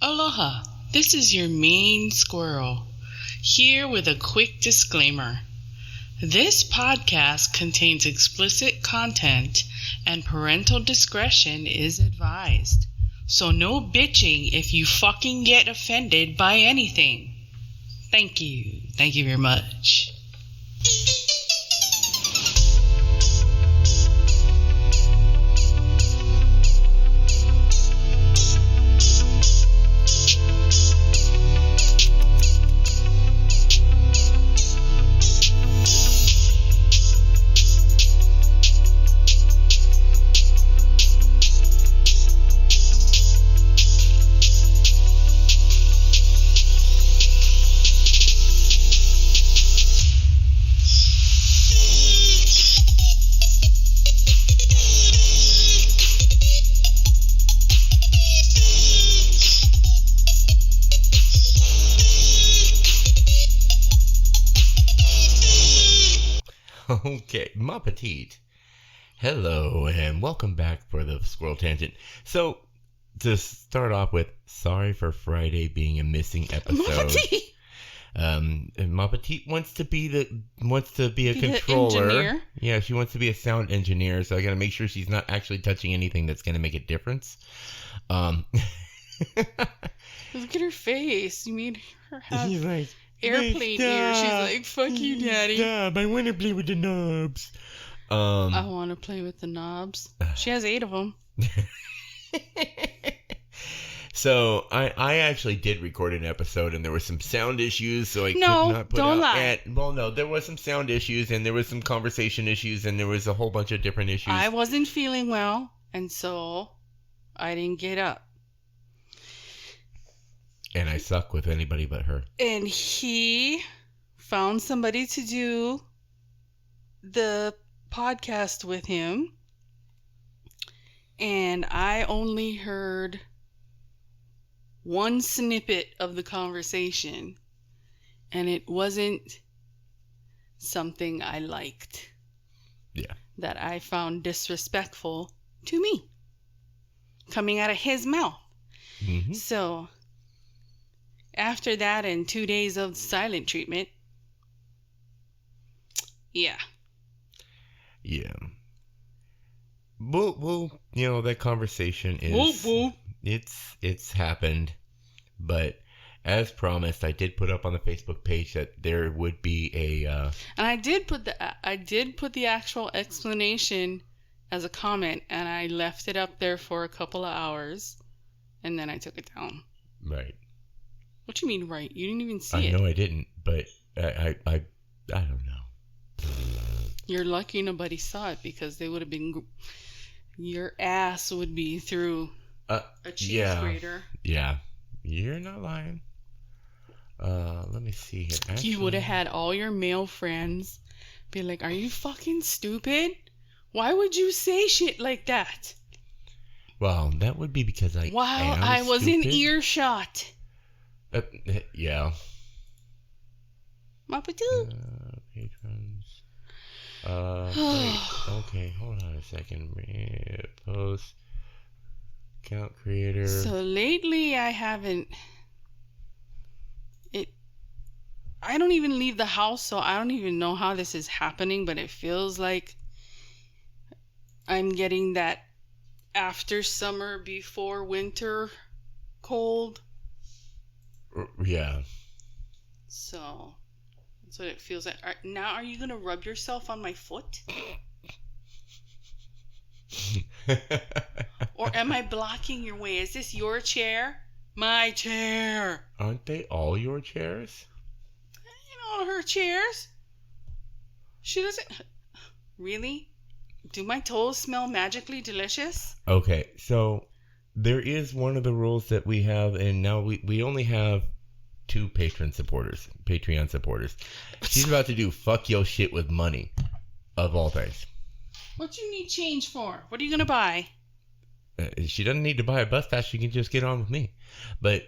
Aloha, this is your mean squirrel, here with a quick disclaimer. This podcast contains explicit content and parental discretion is advised. So no bitching if you fucking get offended by anything. Thank you. Thank you very much. Okay, ma petite. Hello, and welcome back for the Squirrel Tangent. So, to start off with, sorry for Friday being a missing episode. Ma petite wants to be a controller. Engineer? Yeah, she wants to be a sound engineer, so I gotta make sure she's not actually touching anything that's gonna make a difference. Look at her face. You mean her have She's like, airplane ear. She's like, fuck you, daddy. Stop, I want to play with the knobs. I want to play with the knobs. She has 8 of them. So I actually did record an episode, and there were some sound issues, so I could No, not put don't out. lie. Well, no, there was some sound issues, and there was some conversation issues, and there was a whole bunch of different issues. I wasn't feeling well, and so I didn't get up. And I suck with anybody but her. And he found somebody to do the podcast with him. And I only heard one snippet of the conversation. And it wasn't something I liked. Yeah. That I found disrespectful to me. Coming out of his mouth. Mm-hmm. So after that and 2 days of silent treatment, yeah. Well, that conversation is it's happened, but as promised, I did put up on the Facebook page that there would be a and I did put the actual explanation as a comment, and I left it up there for a couple of hours, and then I took it down. Right. What you mean, right? You didn't even see it. I know I didn't, but I don't know. You're lucky nobody saw it, because they would have been. Your ass would be through a cheese grater. Yeah, you're not lying. Let me see here. Actually, You would have had all your male friends be like, "Are you fucking stupid? Why would you say shit like that?" Well, that would be because While am I was in stupid. earshot. Yeah. Mapatu. Patrons. Wait, okay, hold on a second. Post. Account creator. So lately I haven't. I don't even leave the house, so I don't even know how this is happening, but it feels like I'm getting that after summer, before winter cold. Yeah. So that's what it feels like. Now, are you going to rub yourself on my foot? Or am I blocking your way? Is this your chair? My chair. Aren't they all your chairs? All her chairs. She doesn't. Really? Do my toes smell magically delicious? Okay, so there is one of the rules that we have, and now we only have 2 Patreon supporters. She's about to do fuck your shit with money, of all things. What you need change for? What are you gonna buy? She doesn't need to buy a bus pass. She can just get on with me. But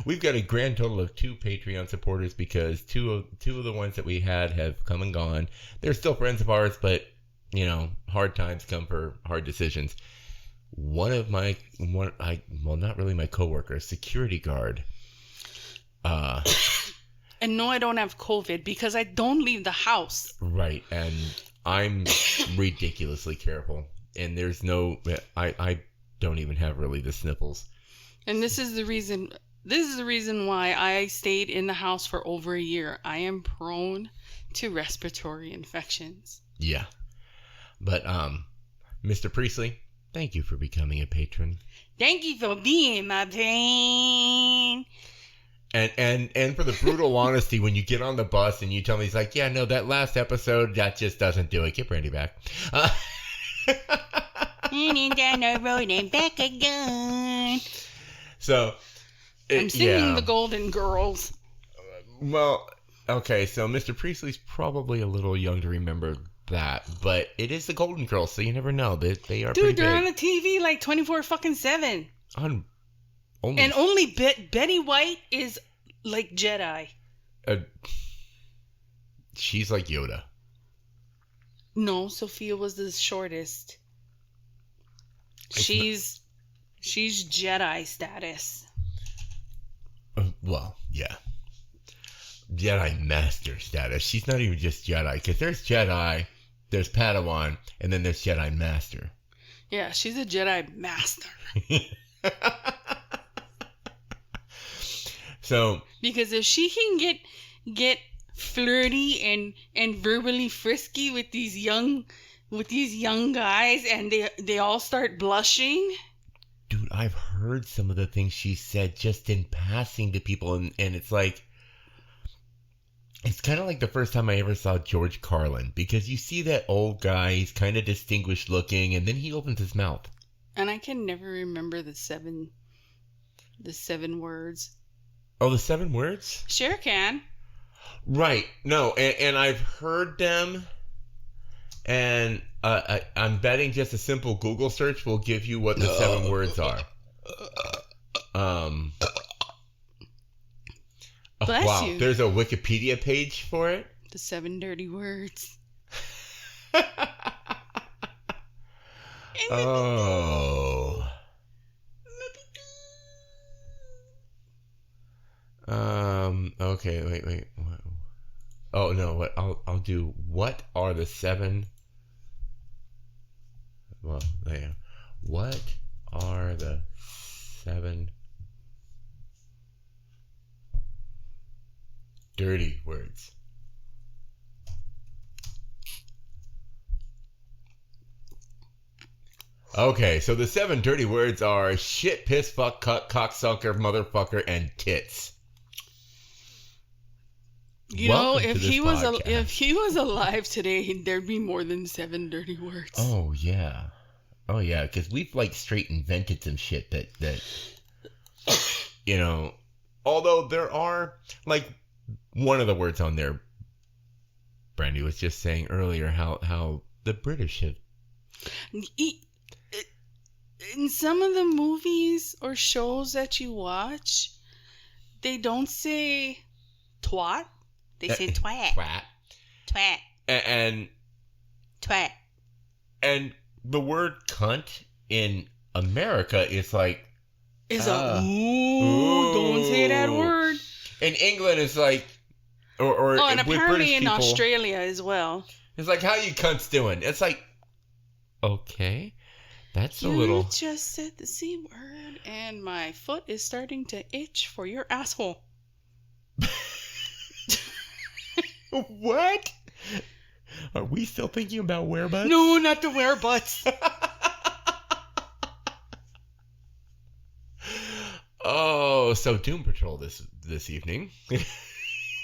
we've got a grand total of 2 Patreon supporters, because two of the ones that we had have come and gone. They're still friends of ours, but hard times come for hard decisions. not really my coworker, security guard. And no, I don't have COVID because I don't leave the house. Right, and I'm ridiculously careful. And there's no, I don't even have really the sniffles. And this is the reason why I stayed in the house for over a year. I am prone to respiratory infections. Yeah. But, Mr. Priestley, thank you for becoming a patron. Thank you for being my patron. And for the brutal honesty, when you get on the bus and you tell me, he's like, yeah, no, that last episode, that just doesn't do it. Get Brandy back. And down the road and back again. So, I'm singing the Golden Girls. Well, okay, so Mr. Priestley's probably a little young to remember that, but it is the Golden Girls, so you never know. They are Dude, pretty they're big. on the TV like 24/7. Only Betty White is like Jedi. She's like Yoda. No, Sophia was the shortest. She's Jedi status. Well, yeah. Jedi Master status. She's not even just Jedi, because there's Jedi, there's Padawan, and then there's Jedi Master. Yeah, she's a Jedi Master. So, because if she can get flirty and verbally frisky with these young guys, and they all start blushing. Dude, I've heard some of the things she said just in passing to people, and it's like, it's kind of like the first time I ever saw George Carlin, because you see that old guy, he's kind of distinguished looking, and then he opens his mouth. And I can never remember the seven words. Oh, the 7 words? Sure can. Right. No, and I've heard them, and I'm betting just a simple Google search will give you what the 7 words are. Bless wow, you. There's a Wikipedia page for it? The 7 dirty words. Oh. Okay, wait. Oh, no, what I'll do, what are the 7... Well, there. What are the 7 dirty words? Okay, so the 7 dirty words are shit, piss, fuck, cuck, cocksucker, motherfucker, and tits. You know, if he was alive today, there'd be more than 7 dirty words. Oh yeah, because we've like straight invented some shit that you know. Although there are like one of the words on there, Brandy was just saying earlier how the British have. In some of the movies or shows that you watch, they don't say twat. They say twat. Twat. And twat. And the word cunt in America is like... don't say that word. In England, it's like... Or and with apparently British in people, Australia as well. It's like, how you cunts doing? It's like, okay, that's a little... You just said the C word, and my foot is starting to itch for your asshole. What? Are we still thinking about werebutts? No, not the werebutts. Oh, so Doom Patrol this evening.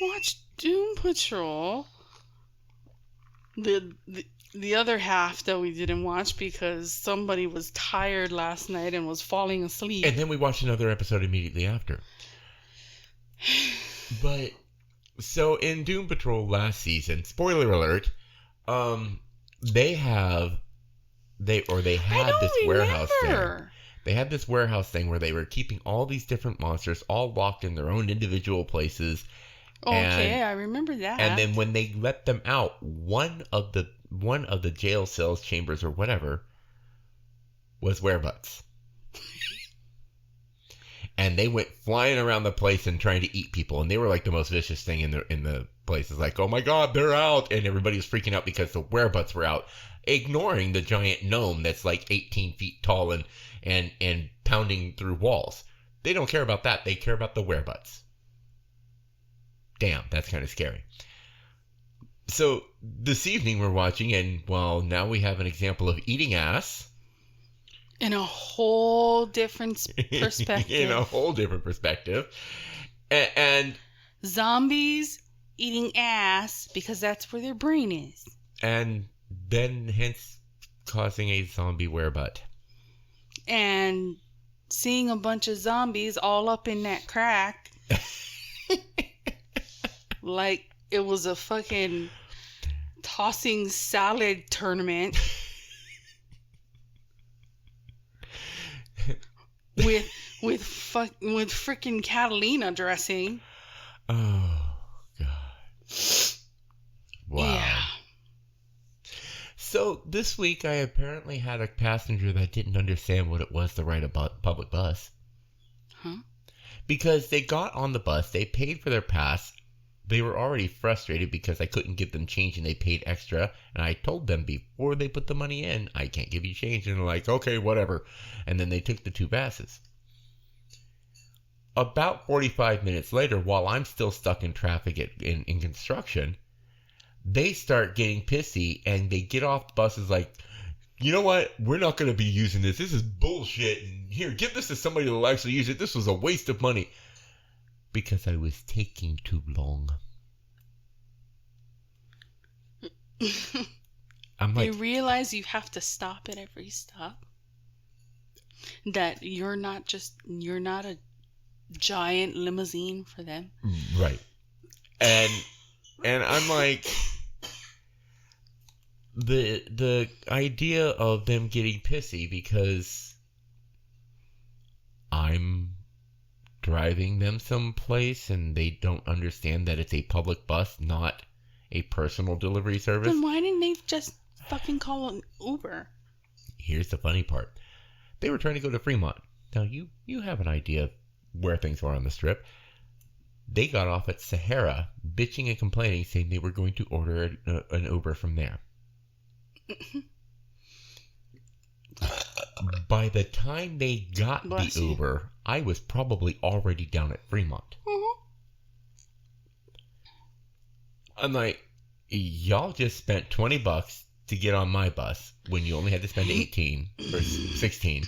Watch Doom Patrol. The other half that we didn't watch because somebody was tired last night and was falling asleep. And then we watched another episode immediately after. But so in Doom Patrol last season, spoiler alert, they had this warehouse thing. They had this warehouse thing where they were keeping all these different monsters all locked in their own individual places. Okay, I remember that. And then when they let them out, one of the jail cells, chambers, or whatever, was werebutts. And they went flying around the place and trying to eat people. And they were like the most vicious thing in the place. It's like, oh my God, they're out. And everybody was freaking out because the werebutts were out, ignoring the giant gnome that's like 18 feet tall and pounding through walls. They don't care about that. They care about the werebutts. Damn, that's kind of scary. So this evening we're watching, and well, now we have an example of eating ass. In a whole different perspective. In a whole different perspective. And zombies eating ass because that's where their brain is. And then hence causing a zombie werebutt. And seeing a bunch of zombies all up in that crack. Like it was a fucking tossing salad tournament. with freaking Catalina dressing. Oh God! Wow. Yeah. So this week I apparently had a passenger that didn't understand what it was to ride a public bus. Huh? Because they got on the bus, they paid for their pass. They were already frustrated because I couldn't give them change and they paid extra. And I told them before they put the money in, I can't give you change. And they're like, okay, whatever. And then they took the 2 passes. About 45 minutes later, while I'm still stuck in traffic in construction, they start getting pissy and they get off the buses like, you know what? We're not going to be using this. This is bullshit. And here, give this to somebody who will actually use it. This was a waste of money. Because I was taking too long. I'm like, you realize you have to stop at every stop? That you're not a giant limousine for them. Right. And I'm like, the idea of them getting pissy because I'm driving them someplace and they don't understand that it's a public bus, not a personal delivery service. Then why didn't they just fucking call an Uber? Here's the funny part. They were trying to go to Fremont. Now, you have an idea of where things are on the strip. They got off at Sahara, bitching and complaining, saying they were going to order an Uber from there. By the time they got Bless the Uber, I was probably already down at Fremont. Mm-hmm. I'm like, y'all just spent $20 to get on my bus when you only had to spend 18 or 16.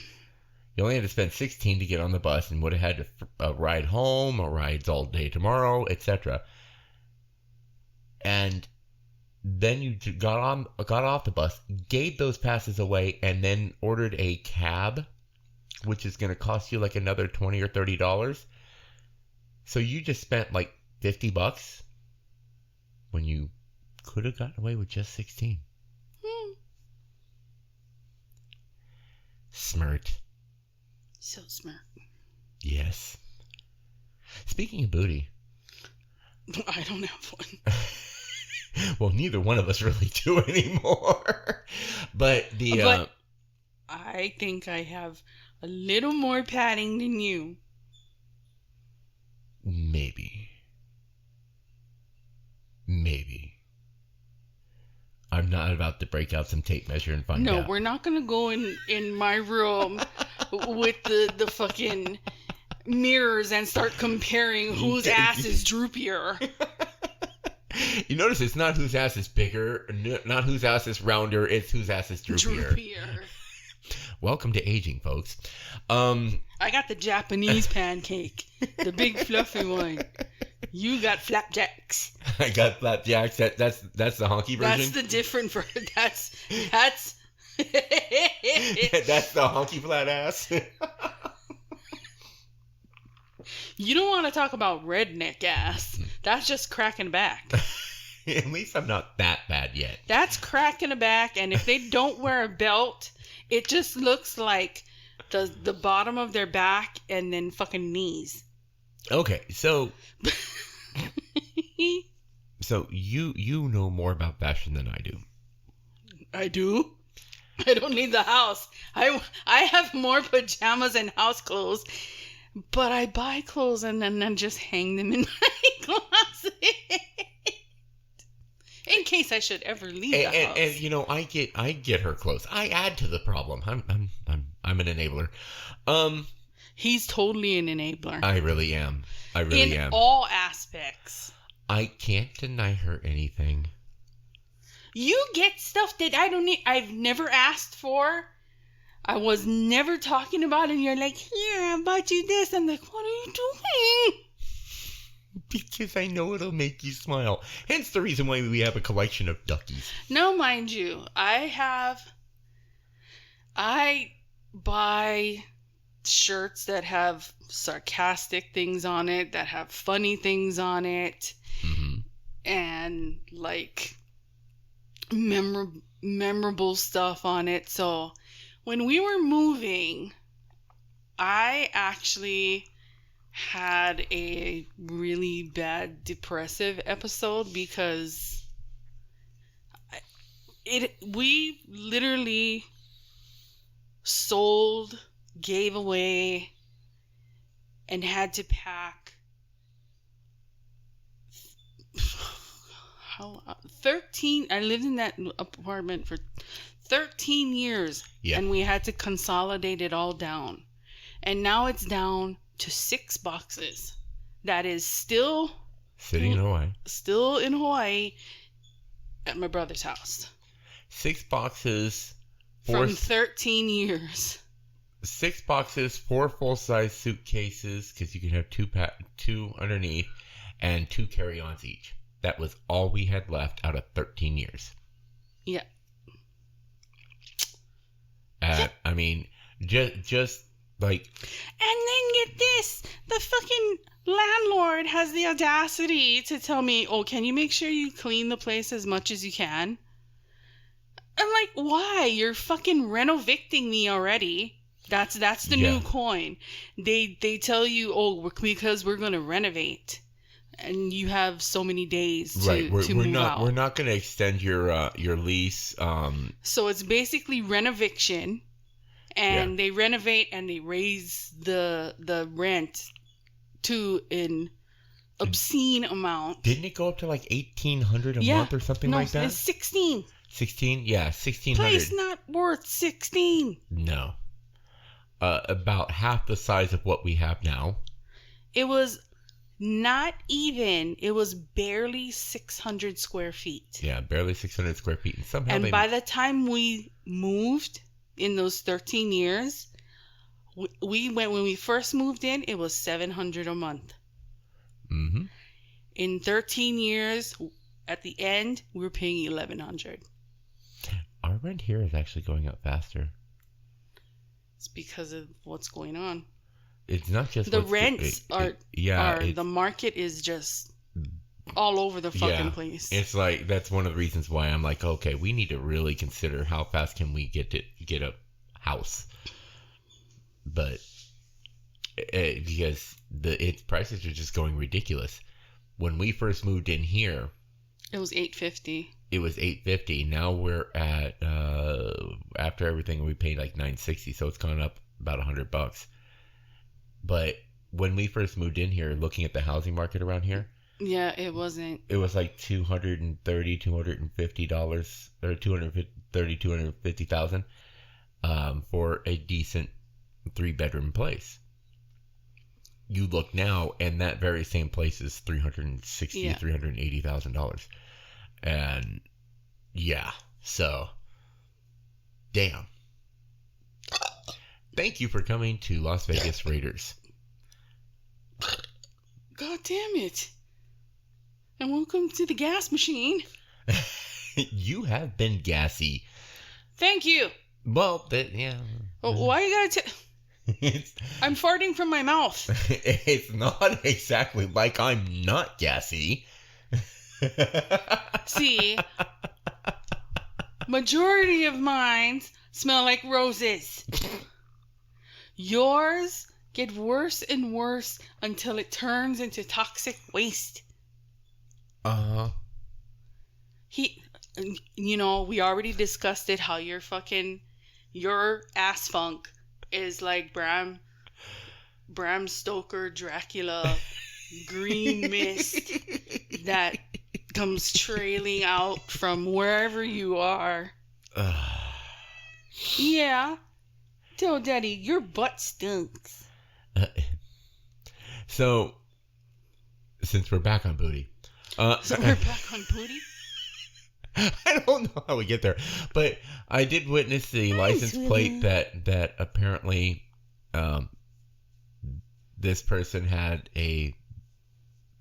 You only had to spend 16 to get on the bus and would have had a ride home or rides all day tomorrow, etc. And then you got off the bus, gave those passes away, and then ordered a cab, which is going to cost you like another $20 or $30. So you just spent like $50 when you could have gotten away with just 16. Smart. So smart. Yes. Speaking of booty. I don't have one. Well, neither one of us really do anymore. But I think I have a little more padding than you. Maybe. I'm not about to break out some tape measure and find out. No, we're not going to go in my room with the fucking mirrors and start comparing whose ass is droopier. You notice it's not whose ass is bigger, not whose ass is rounder, it's whose ass is droopier. Welcome to aging, folks. I got the Japanese pancake, the big fluffy one. You got flapjacks. I got flapjacks. That's the honky version. That's the different version. That's that's the honky flat ass. You don't want to talk about redneck ass. That's just cracking back. At least I'm not that bad yet. That's cracking a back, and if they don't wear a belt, it just looks like the bottom of their back and then fucking knees. Okay, so you know more about fashion than I do. I do? I don't need the house. I have more pajamas and house clothes, but I buy clothes and then just hang them in my closet in case I should ever leave the house. And you know, I get her clothes. I add to the problem. I'm an enabler. He's totally an enabler. I really am. In all aspects. I can't deny her anything. You get stuff that I don't need. I've never asked for. I was never talking about it, and you're like, here, I bought you this. I'm like, what are you doing? Because I know it'll make you smile. Hence the reason why we have a collection of duckies. Now, mind you, I buy shirts that have sarcastic things on it, that have funny things on it, and like memorable stuff on it. So when we were moving, I actually had a really bad depressive episode because we literally sold, gave away, and had to pack 13. I lived in that apartment for 13 years, and we had to consolidate it all down. And now it's down to 6 boxes. That is still sitting in Hawaii. Still in Hawaii at my brother's house. 6 boxes from 13 years. 6 boxes, 4 full-size suitcases, because you can have 2 underneath, and 2 carry-ons each. That was all we had left out of 13 years. Yeah. I mean, just like... And then get this. The fucking landlord has the audacity to tell me, oh, can you make sure you clean the place as much as you can? I'm like, why? You're fucking renovicting me already. That's the new coin. They tell you, oh, because we're going to renovate. And you have so many days to move out. We're not going to extend your lease. So it's basically renoviction, and they renovate and they raise the rent to an obscene amount. Didn't it go up to like $1,800 a month or something like that? No, it's 16. 16? Yeah, 1,600. Place not worth 16. No. About half the size of what we have now. It was not even. It was barely 600 square feet. Yeah, barely 600 square feet. And somehow by the time we moved in those 13 years, when we first moved in, it was $700 a month. Mm-hmm. In 13 years, at the end, we were paying $1,100. Our rent here is actually going up faster. It's because of what's going on. It's not just the rents the market is just all over the fucking place. It's like that's one of the reasons why I'm like, okay, we need to really consider how fast can we get a house, but because its prices are just going ridiculous. When we first moved in here, it was $850. It was $850. Now we're at after everything we paid like $960, so it's gone up about $100. But when we first moved in here, looking at the housing market around here, it wasn't. It was like $250 or $250,000 for a decent 3-bedroom place. You look now, and that very same place is $380,000. And so damn. Thank you for coming to Las Vegas Raiders. God damn it. And welcome to the gas machine. You have been gassy. Thank you. Well, why you gotta I'm farting from my mouth. It's not exactly like I'm not gassy. See, majority of mine smell like roses. Yours get worse and worse until it turns into toxic waste. We already discussed it, how you're fucking your ass funk is like Bram Stoker Dracula green mist that comes trailing out from wherever you are. Yeah. Tell Daddy, your butt stinks. So, since we're back on booty. So we're back on booty? I don't know how we get there. But I did witness the license plate that apparently this person had a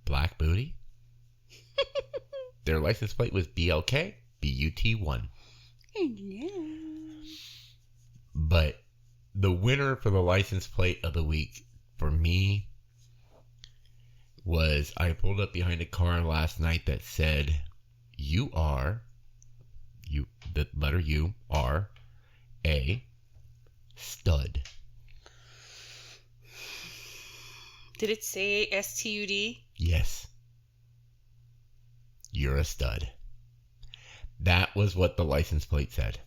black booty. Their license plate was BLK BUT1. But the winner for the license plate of the week for me was I pulled up behind a car last night that said, the letter U are a stud. Did it say STUD? Yes. You're a stud. That was what the license plate said.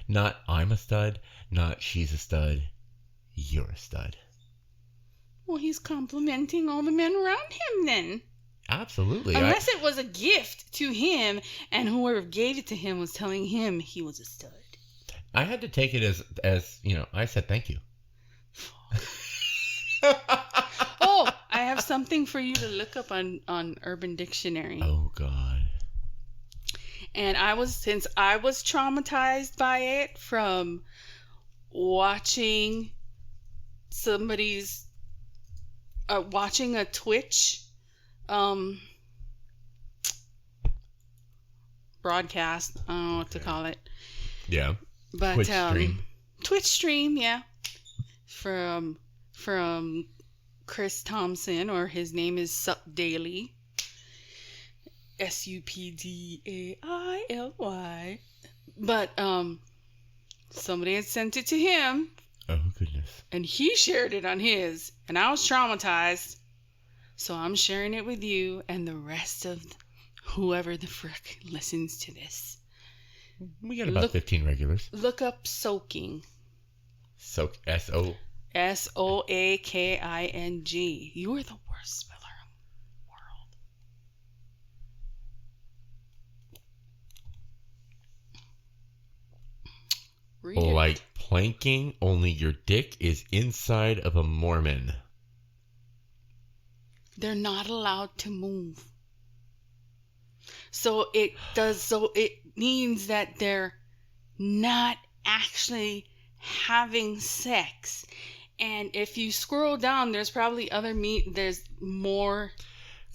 Not I'm a stud, not she's a stud. You're a stud. Well, he's complimenting all the men around him then. Absolutely. Unless it was a gift to him and whoever gave it to him was telling him he was a stud. I had to take it as I said thank you. Oh, I have something for you to look up on Urban Dictionary. Oh, God. And since I was traumatized by it from watching watching a Twitch broadcast. I don't know what to call it. Yeah. But Twitch stream, yeah. From Chris Thompson, or his name is Sup Daily. SUPDAILY. But somebody had sent it to him. Oh, goodness. And he shared it on his. And I was traumatized. So I'm sharing it with you and the rest of whoever the frick listens to this. We got about 15 regulars. Look up soaking. Soak. S-O. SOAKING. You are the worst speller in the world. Read it. Like planking, only your dick is inside of a Mormon. They're not allowed to move. So it means that they're not actually having sex. And if you scroll down, there's probably there's more.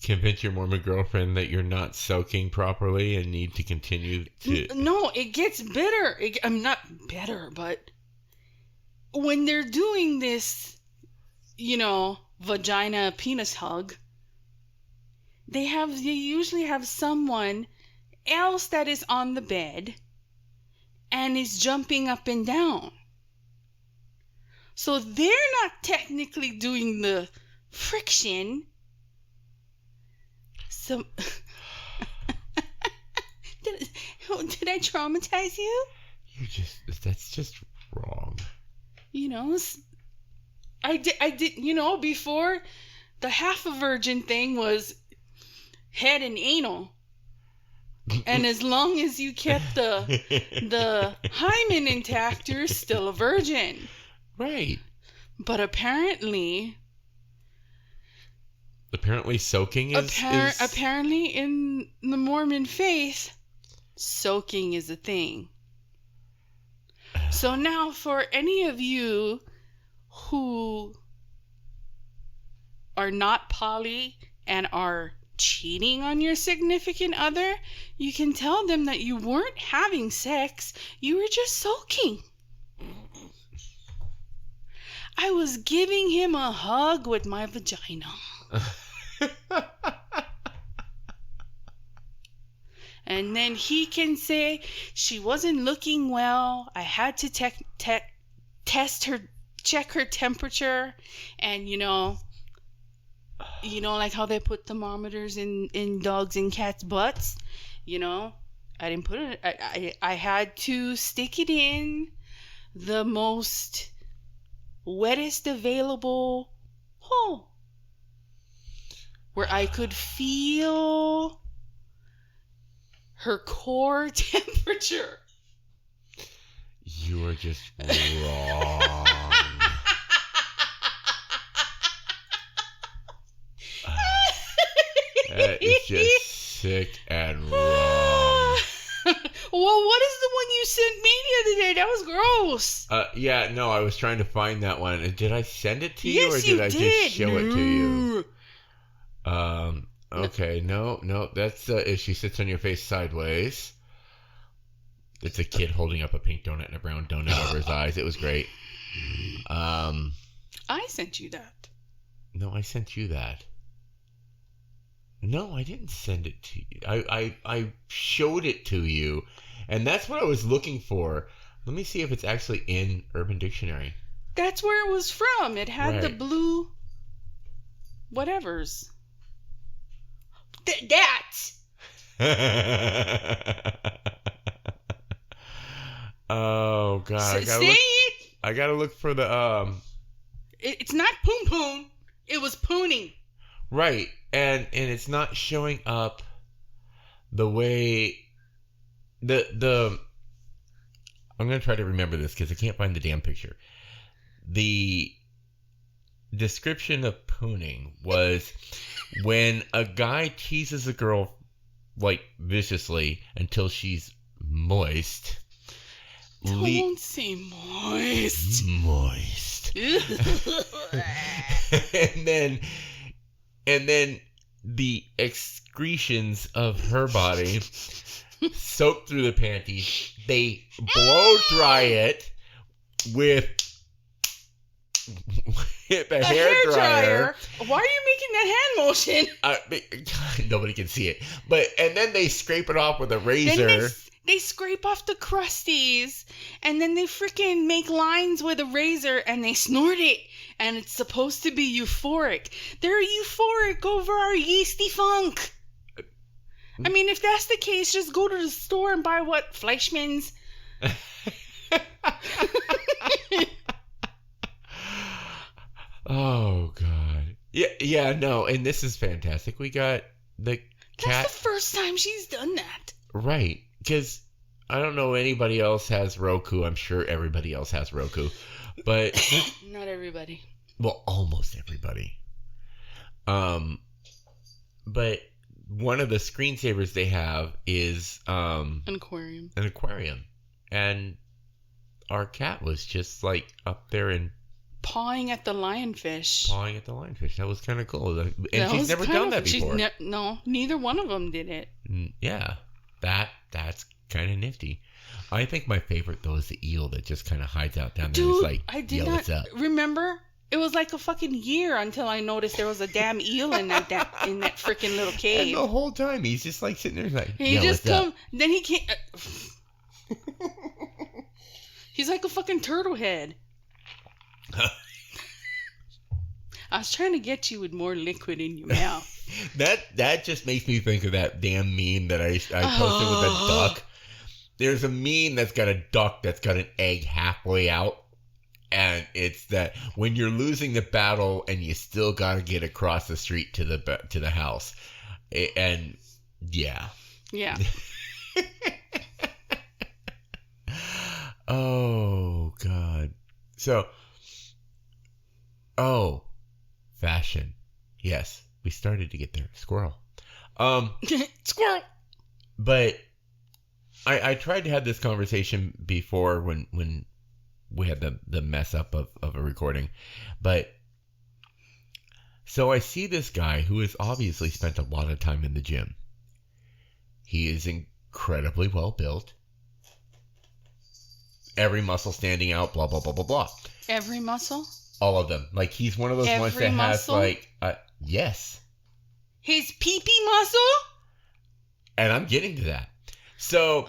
Convince your Mormon girlfriend that you're not soaking properly and need to continue to... No, it gets better. I'm not better, but when they're doing this, vagina penis hug, they usually have someone else that is on the bed and is jumping up and down. So they're not technically doing the friction. So did I traumatize you? That's just wrong. I did, before the half a virgin thing was head and anal. And as long as you kept the hymen intact, you're still a virgin. Right. But apparently soaking is... Apparently in the Mormon faith, soaking is a thing. So now for any of you who are not poly and are cheating on your significant other, you can tell them that you weren't having sex, you were just soaking. I was giving him a hug with my vagina. And then he can say she wasn't looking well. I had to test her, check her temperature, and like how they put thermometers in dogs and cats' butts. I didn't put it. I had to stick it in the most wettest available hole where I could feel her core temperature. You are just wrong. That is just sick and wrong. Well, what is the one you sent me the other day? That was gross. Yeah, no, I was trying to find that one. Did I send it to you, Yes, or did you I did. just show it to you? Okay, no, that's if she sits on your face sideways. It's a kid holding up a pink donut and a brown donut over his eyes. It was great. I sent you that. No, I sent you that. No, I didn't send it to you. I showed it to you, and that's what I was looking for. Let me see if it's actually in Urban Dictionary. That's where it was from. It had the Right. blue whatevers. That! Oh God! Say it! I gotta look for the It's not poon poon. It was pooning. right, and it's not showing up the way the. I'm gonna try to remember this because I can't find the damn picture. The description of pooning was when a guy teases a girl like viciously until she's moist. Don't say moist. Moist. and then the excretions of her body soak through the panties. They blow dry it with the hair dryer. Why are you making that hand motion? Nobody can see it. And then they scrape it off with a razor. Then they scrape off the crusties, and then they freaking make lines with a razor, and they snort it, and it's supposed to be euphoric. They're euphoric over our yeasty funk. I mean, if that's the case, just go to the store and buy what? Fleischmann's? Oh, God. Yeah, no, and this is fantastic. We got the cat. That's the first time she's done that. Right, because I don't know anybody else has Roku. I'm sure everybody else has Roku, but not everybody. Well, almost everybody. But one of the screensavers they have is an aquarium. An aquarium, and our cat was just like up there and pawing at the lionfish. That was kind of cool, and she's never done that before. No, neither one of them did it. Yeah, that's kind of nifty. I think my favorite though is the eel that just kind of hides out down there. Dude, and is like, I did not remember. It was like a fucking year until I noticed there was a damn eel in that freaking little cave. And the whole time he's just like sitting there like, he just come. Then he can't. He's like a fucking turtle head. I was trying to get you with more liquid in your mouth. That just makes me think of that damn meme that I posted with a duck. There's a meme that's got a duck that's got an egg halfway out. And it's that when you're losing the battle and you still got to get across the street to the house. And yeah. Yeah. Oh, God. So, fashion. Yes, we started to get there. Squirrel. Squirrel. But I tried to have this conversation before when we had the mess up of a recording. But so I see this guy who has obviously spent a lot of time in the gym. He is incredibly well built. Every muscle standing out, blah, blah, blah, blah, blah. Every muscle? All of them. Like, he's one of those ones that muscle? Has, like, yes. His pee-pee muscle? And I'm getting to that. So,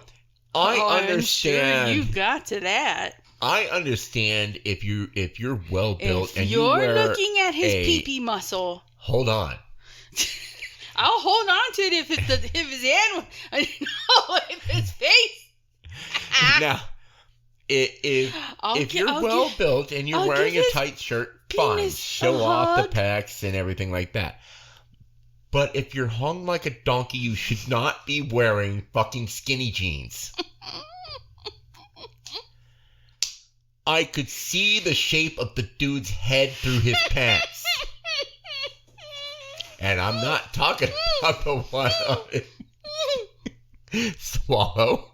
I understand. I'm sure you got to that. I understand if you're well built and you're you wear looking at his pee-pee muscle. Hold on. I'll hold on to it if his hand, no, if his face. Now, If you're well built and you're wearing a tight shirt, fine. Show off the pecs and everything like that. But if you're hung like a donkey, you should not be wearing fucking skinny jeans. I could see the shape of the dude's head through his pants. And I'm not talking about the one of it. Swallow.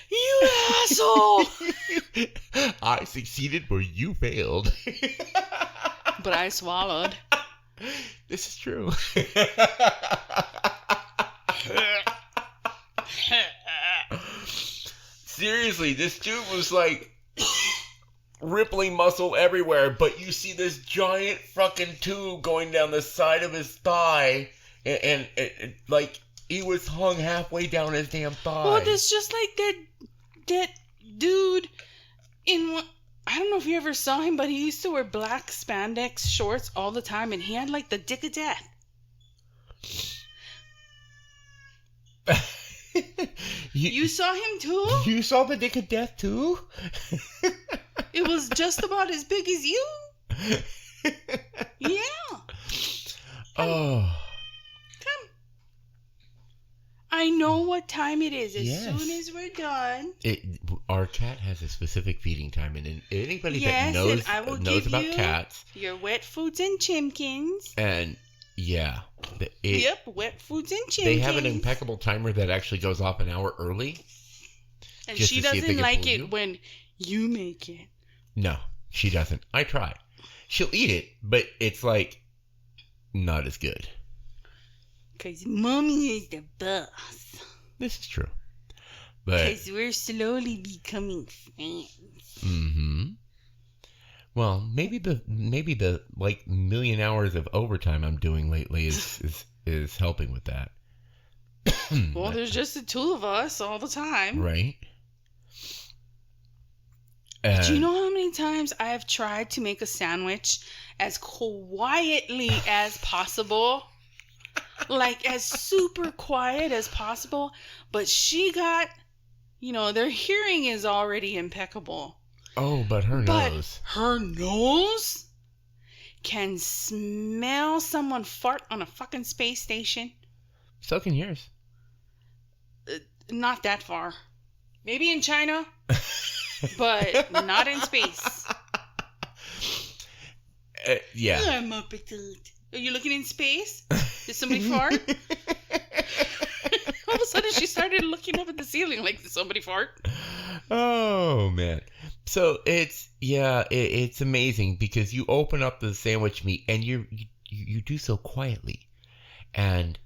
You asshole! I succeeded where you failed. But I swallowed. This is true. Seriously, this dude was like rippling muscle everywhere, but you see this giant fucking tube going down the side of his thigh, and like he was hung halfway down his damn thigh. Well, it's just like that dude in one. I don't know if you ever saw him, but he used to wear black spandex shorts all the time, and he had like the dick of death. You saw him too? You saw the dick of death too? It was just about as big as you. Yeah. Come. I know what time it is. As soon as we're done. Our cat has a specific feeding time, and anybody that knows about cats. Your wet foods and chimkins. And yeah. Wet foods and chimkins. They have an impeccable timer that actually goes off an hour early. And she doesn't like it when you make it. No, she doesn't. I try. She'll eat it, but it's like not as good. Because mommy is the boss. This is true. Because we're slowly becoming friends. Mm-hmm. Well, maybe the like million hours of overtime I'm doing lately is helping with that. Well, there's just the two of us all the time. Right. Do you know how many times I have tried to make a sandwich as quietly as possible? Like, as super quiet as possible. But she got, their hearing is already impeccable. Oh, but her nose. Her nose can smell someone fart on a fucking space station. So can yours. Not that far. Maybe in China. But not in space. Yeah. I'm up at Are you looking in space? Did somebody fart? All of a sudden, she started looking up at the ceiling like, did somebody fart? Oh, man. So it's amazing because you open up the sandwich meat and you do so quietly. And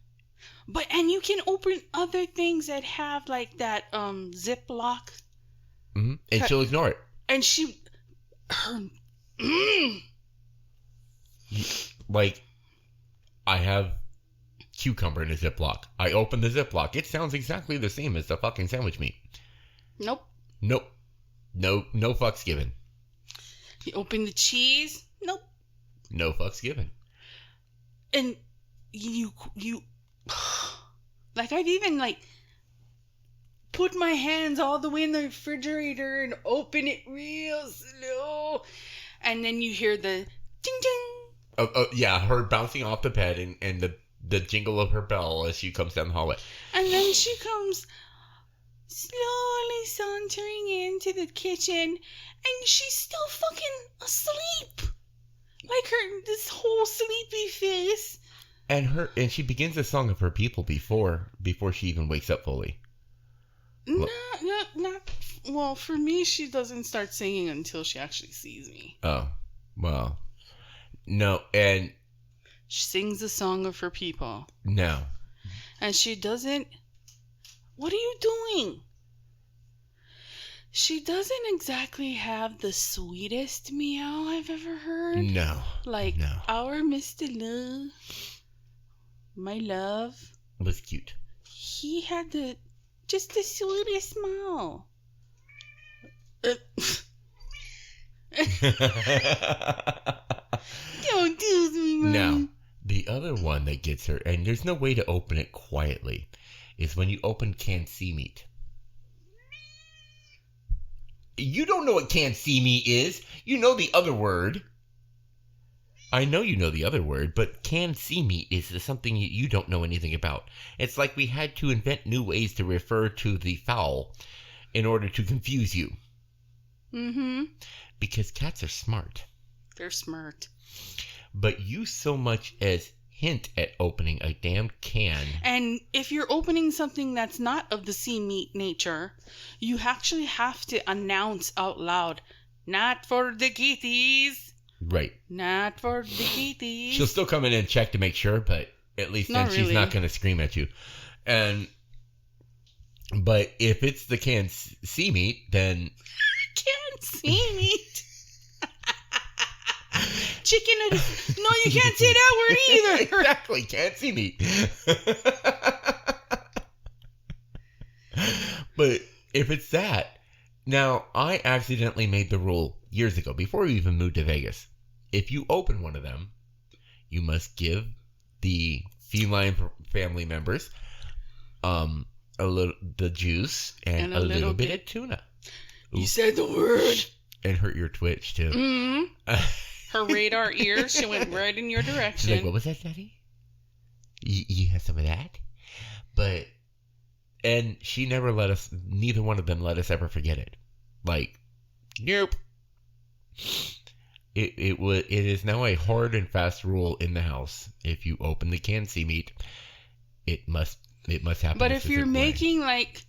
you can open other things that have like that Ziploc. Mm-hmm. And she'll ignore it. And like, I have cucumber in a Ziploc. I open the Ziploc. It sounds exactly the same as the fucking sandwich meat. Nope. No fucks given. You open the cheese. Nope. No fucks given. And you like, I've even like put my hands all the way in the refrigerator and open it real slow, and then you hear the ding ding. Yeah, her bouncing off the bed and the jingle of her bell as she comes down the hallway. And then she comes slowly sauntering into the kitchen, and she's still fucking asleep. Like this whole sleepy face. And she begins the song of her people before she even wakes up fully. Well, for me, she doesn't start singing until she actually sees me. Oh, well. No, and she sings the song of her people. No. And she doesn't... What are you doing? She doesn't exactly have the sweetest meow I've ever heard. No. Like, no. Our Mr. Love, my love. Was cute. He had just the sweetest smile. Don't do me, Mom. No. The other one that gets her, and there's no way to open it quietly, is when you open canned sea meat. You don't know what canned sea meat is. You know the other word. I know you know the other word, but canned sea meat is something you don't know anything about. It's like we had to invent new ways to refer to the fowl in order to confuse you. Mm-hmm. Because cats are smart. They're smart. But you so much as hint at opening a damn can. And if you're opening something that's not of the sea meat nature, you actually have to announce out loud, "Not for the kitties." Right. Not for the kitties. She'll still come in and check to make sure, but at least then she's not going to scream at you. But if it's the canned sea meat, then... Canned sea meat? Chicken and... No, you can't say that word either. Exactly, canned sea meat. But if it's that... Now, I accidentally made the rule years ago, before we even moved to Vegas. If you open one of them, you must give the feline family members the juice and a little bit of tuna. You said the word. And hurt your twitch, too. Mm-hmm. Her radar ears, she went right in your direction. She's like, what was that, Daddy? You have some of that? But, and she never let us, neither one of them let us ever forget it. Like, nope. It is now a hard and fast rule in the house. If you open the canned sea meat, it must happen. But if you're making like,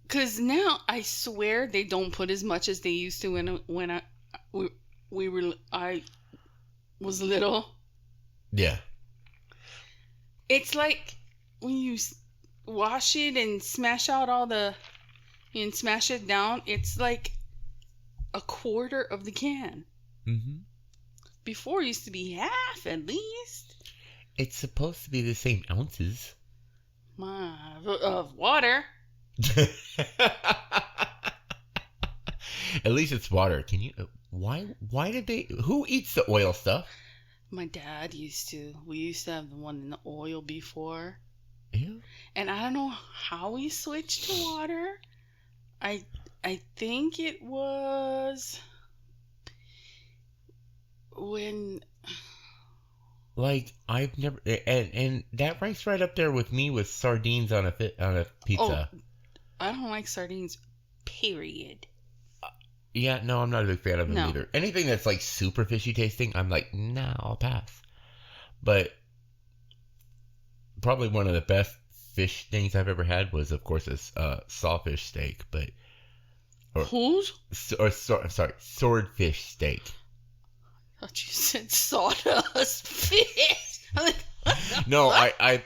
because now I swear they don't put as much as they used to when I was little. Yeah. It's like when you wash it and smash out and smash it down. It's like a quarter of the can. Mm-hmm. Before it used to be half at least. It's supposed to be the same ounces. Of water. At least it's water. Can you... Why did they... Who eats the oil stuff? My dad used to. We used to have the one in the oil before. Ew. And I don't know how we switched to water. I think it was... when... Like, I've never... And that ranks right up there with me with sardines on a pizza. Oh, I don't like sardines, period. Yeah, no, I'm not a big fan of them either. Anything that's like super fishy tasting, I'm like, nah, I'll pass. But probably one of the best fish things I've ever had was, of course, a sawfish steak. But swordfish steak. I thought you said sawdust fish. No, I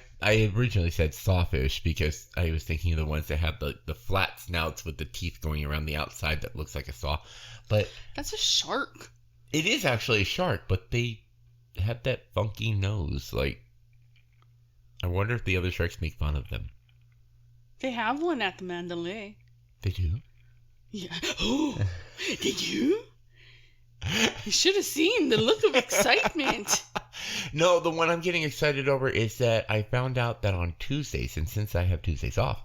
originally said sawfish because I was thinking of the ones that have the flat snouts with the teeth going around the outside that looks like a saw. But that's a shark. It is actually a shark, but they have that funky nose. Like, I wonder if the other sharks make fun of them. They have one at the Mandalay. They do? Yeah. Oh, did you? You should have seen the look of excitement. No, the one I'm getting excited over is that I found out that on Tuesdays, and since I have Tuesdays off,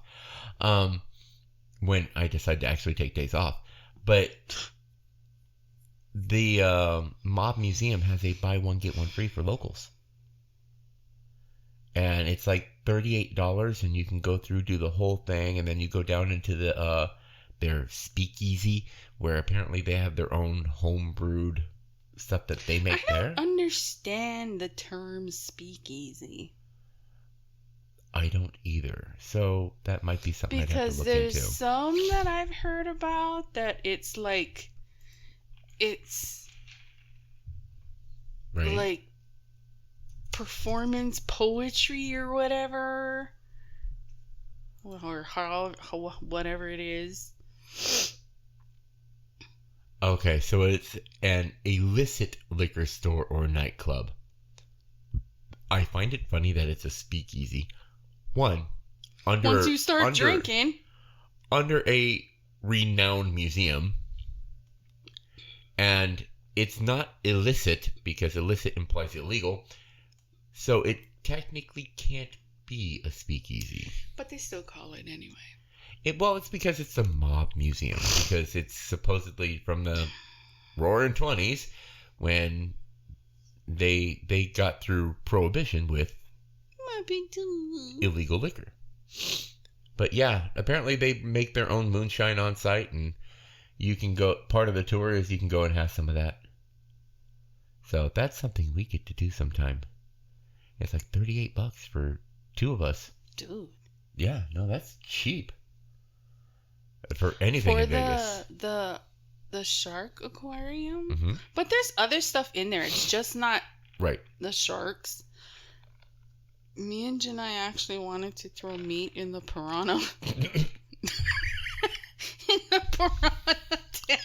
when I decide to actually take days off, but the Mob Museum has a buy one, get one free for locals. And it's like $38, and you can go through, do the whole thing, and then you go down into their speakeasy, where apparently they have their own home-brewed stuff that they make there. I don't understand the term speakeasy. I don't either. So that might be something I'd have to look into. Because there's some that I've heard about that it's like... It's... Right. Like... performance poetry or whatever. Or how whatever it is. Okay, so it's an illicit liquor store or nightclub. I find it funny that it's a speakeasy. Once you start drinking. Under a renowned museum. And it's not illicit, because illicit implies illegal. So it technically can't be a speakeasy. But they still call it anyway. It's because it's a mob museum. Because it's supposedly from the roaring 20s when they got through Prohibition with illegal liquor. But yeah, apparently they make their own moonshine on site, and you can go. Part of the tour is you can go and have some of that. So that's something we get to do sometime. It's like $38 for 2 of us. Dude. Yeah, no, that's cheap. For anything in Vegas. The shark aquarium. Mm-hmm. But there's other stuff in there. It's just not right. The sharks. Me and Janai actually wanted to throw meat in the piranha. In the piranha tank.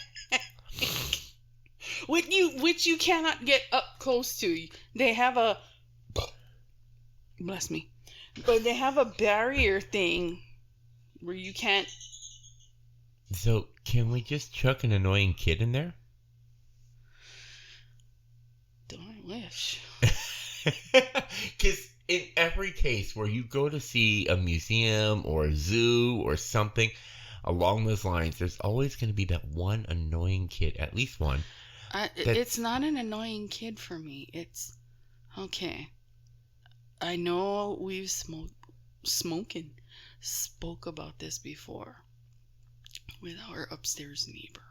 Which you cannot get up close to. They have a... Bless me. But they have a barrier thing where you can't... So, can we just chuck an annoying kid in there? Don't I wish. Because in every case where you go to see a museum or a zoo or something along those lines, there's always going to be that one annoying kid, at least one. It's not an annoying kid for me. It's... Okay. I know we've spoke about this before with our upstairs neighbor.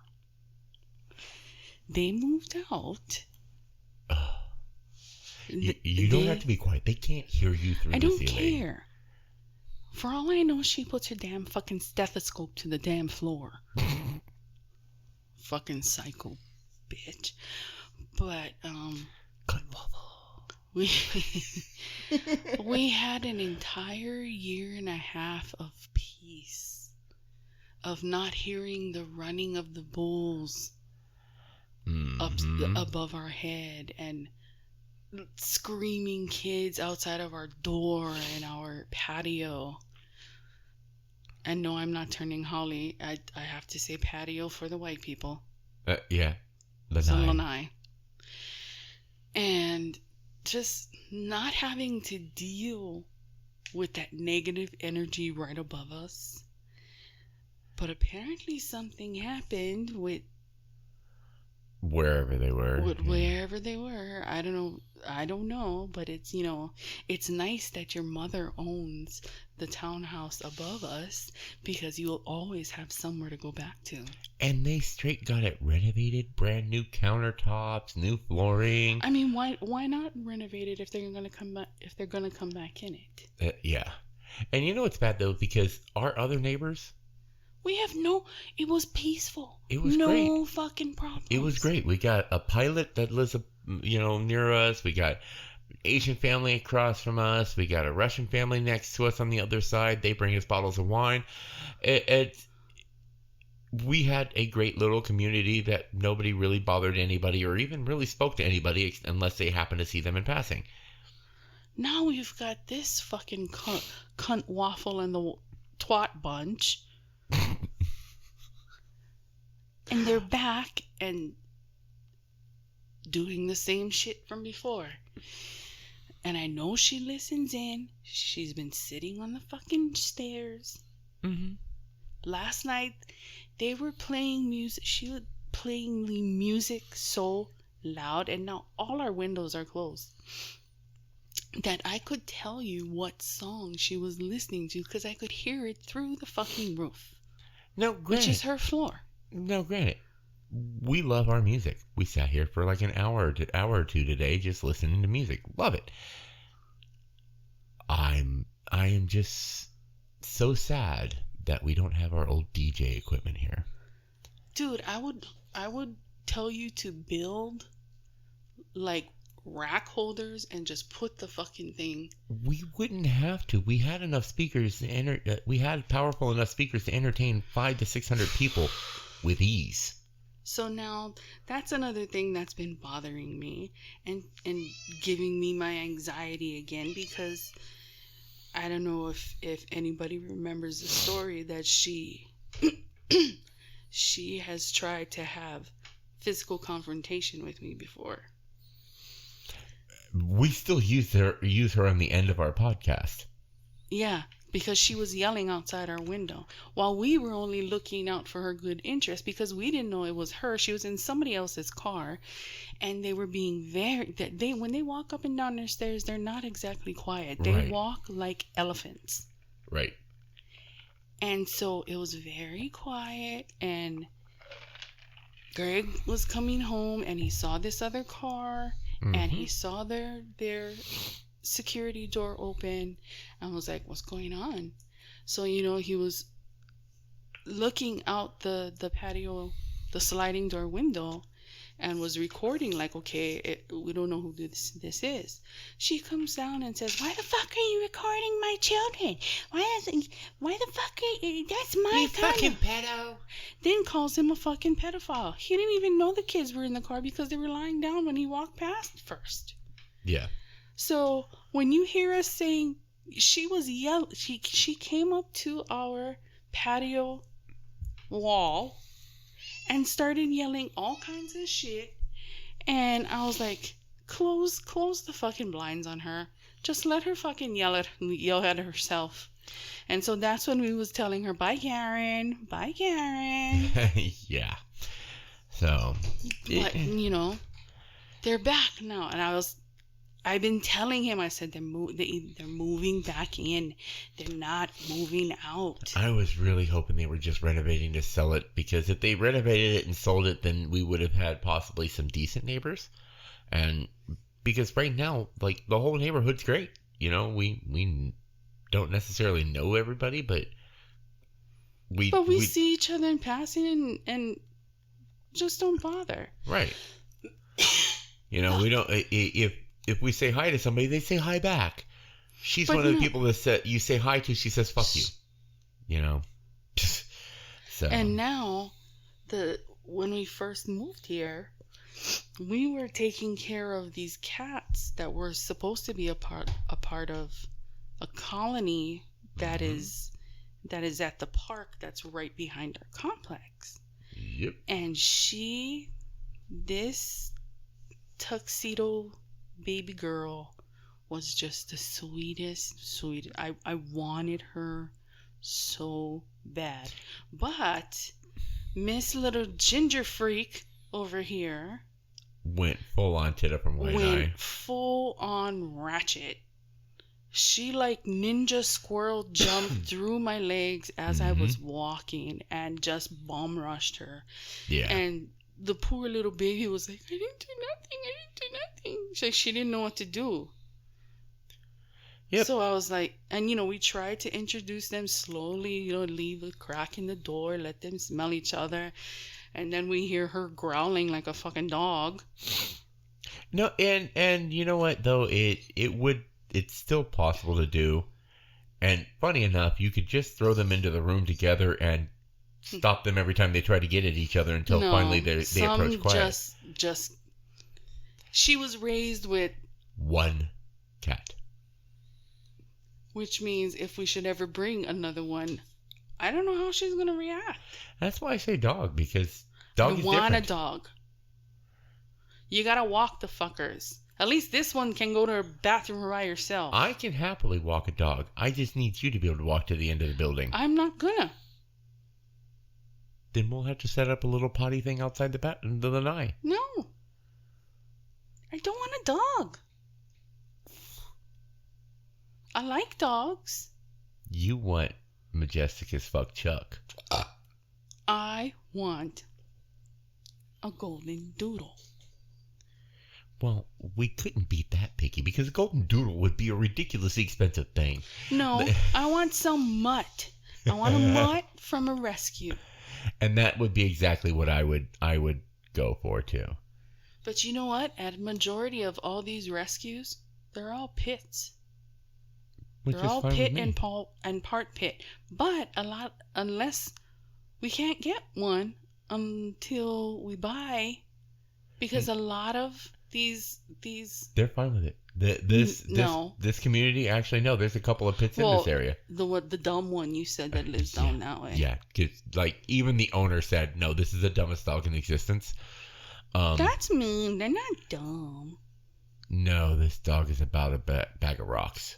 They moved out. You don't have to be quiet. They can't hear you through the ceiling. I don't care. For all I know, she puts her damn fucking stethoscope to the damn floor. Fucking psycho bitch. But, Good waffle. We had an entire year and a half of peace, of not hearing the running of the bulls up above our head and screaming kids outside of our door and our patio. And no, I'm not turning Holly. I have to say patio for the white people. Yeah. Lanai. And just not having to deal with that negative energy right above us. But apparently something happened with wherever they were. Wherever they were. I don't know, but it's, it's nice that your mother owns the townhouse above us because you'll always have somewhere to go back to. And they straight got it renovated, brand new countertops, new flooring. I mean, why not renovate it if they're going to come back in it? Yeah. And you know what's bad though, because our other neighbors, it was peaceful. It was great. No fucking problems. It was great. We got a pilot that lives, near us. We got an Asian family across from us. We got a Russian family next to us on the other side. They bring us bottles of wine. We had a great little community that nobody really bothered anybody or even really spoke to anybody unless they happened to see them in passing. Now we've got this fucking cunt waffle and the twat bunch. And they're back and doing the same shit from before. And I know she listens in. She's been sitting on the fucking stairs. Mm-hmm. Last night, they were playing music. She was playing the music so loud. And now all our windows are closed. That I could tell you what song she was listening to because I could hear it through the fucking roof. No, granted. Which is her floor. No, granted. We love our music. We sat here for like an hour or two today just listening to music. Love it. I am just so sad that we don't have our old DJ equipment here. Dude, I would tell you to build like rack holders and just put the fucking thing. We wouldn't have to. We had enough speakers we had powerful enough speakers to entertain 500 to 600 people with ease. So now that's another thing that's been bothering me and giving me my anxiety again because I don't know if anybody remembers the story that she has tried to have physical confrontation with me before. We still use her on the end of our podcast. Yeah, because she was yelling outside our window while we were only looking out for her good interest because we didn't know it was her. She was in somebody else's car, and they were being when they walk up and down their stairs, they're not exactly quiet. They walk like elephants. Right. And so it was very quiet, and Greg was coming home, and he saw this other car, and he saw their security door open, and was like, what's going on? So, he was looking out the patio, the sliding door window, and was recording like, okay, we don't know who this is. She comes down and says, why the fuck are you recording my children? Why the fuck that's my you fucking pedo. Then calls him a fucking pedophile. He didn't even know the kids were in the car because they were lying down when he walked past first. Yeah. So when you hear us saying she was she came up to our patio wall and started yelling all kinds of shit, and I was like, close the fucking blinds on her. Just let her fucking yell at herself. And so that's when we was telling her, bye Karen. Yeah. So but they're back now, and I've been telling him, I said, they're moving back in. They're not moving out. I was really hoping they were just renovating to sell it, because if they renovated it and sold it, then we would have had possibly some decent neighbors. And because right now, like, the whole neighborhood's great. We don't necessarily know everybody, but we see each other in passing and just don't bother. Right. We don't, if we say hi to somebody, they say hi back. She's one of the people that you say hi to, she says, fuck you. So. And now, when we first moved here, we were taking care of these cats that were supposed to be a part of a colony that is at the park that's right behind our complex. Yep. And this tuxedo baby girl was just the sweetest. I wanted her so bad. But Miss Little Ginger Freak over here went full on Tita from White Eye. Went full on ratchet. She like ninja squirrel jumped through my legs as I was walking and just bomb rushed her. Yeah. And the poor little baby was like, I didn't do nothing. She didn't know what to do. Yep. So I was like, and we tried to introduce them slowly, leave a crack in the door, let them smell each other. And then we hear her growling like a fucking dog. No, and you know what though, it's still possible to do. And funny enough, you could just throw them into the room together and stop them every time they try to get at each other until finally they approach quiet. Just she was raised with one cat. Which means if we should ever bring another one, I don't know how she's going to react. That's why I say dog, because dog is different. You want a dog. You got to walk the fuckers. At least this one can go to her bathroom by herself. I can happily walk a dog. I just need you to be able to walk to the end of the building. I'm not gonna. Then we'll have to set up a little potty thing outside the lanai. No. I don't want a dog. I like dogs. You want majestic as fuck Chuck. I want a golden doodle. Well, we couldn't be that picky because a golden doodle would be a ridiculously expensive thing. No, I want some mutt. I want a mutt from a rescue. And that would be exactly what I would go for too. But you know what? At a majority of all these rescues, they're all pits. They're all pit and part pit. But unless we can't get one until we buy, because a lot of these they're fine with it. This community actually there's a couple of pits in this area. The dumb one you said that lives down that way. Yeah, like even the owner said, no, this is the dumbest dog in existence. That's mean. They're not dumb. No, this dog is about a bag of rocks.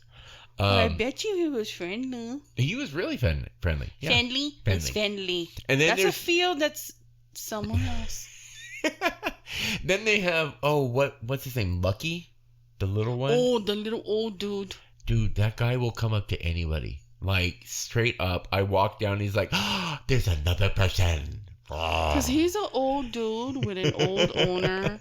I bet you he was friendly. He was really friendly. Yeah. Friendly? It's friendly. And then that's a field that's someone else. Then they have, what's his name? Lucky? The little one? Oh, the little old dude. Dude, that guy will come up to anybody. Like, straight up. I walk down, he's like, there's another person. Because he's an old dude with an old owner.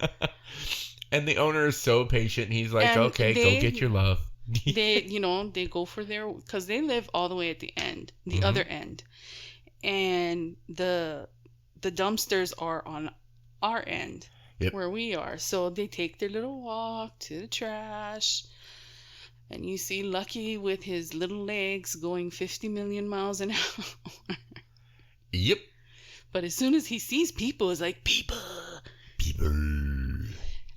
And the owner is so patient. He's like, okay, go get your love. They go for because they live all the way at the end, the other end. And the dumpsters are on our end, where we are. So they take their little walk to the trash. And you see Lucky with his little legs going 50 million miles an hour. Yep. But as soon as he sees people, it's like, people.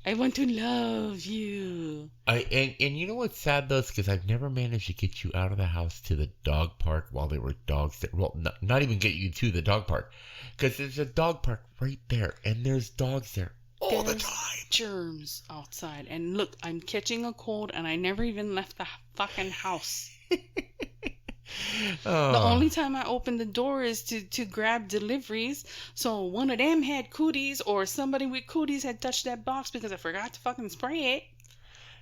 I want to love you. And you know what's sad though? It's because I've never managed to get you out of the house to the dog park while there were dogs there. Well, not even get you to the dog park. Because there's a dog park right there. And there's dogs there all the time. Germs outside. And look, I'm catching a cold and I never even left the fucking house. The only time I open the door is to grab deliveries. So one of them had cooties or somebody with cooties had touched that box because I forgot to fucking spray it.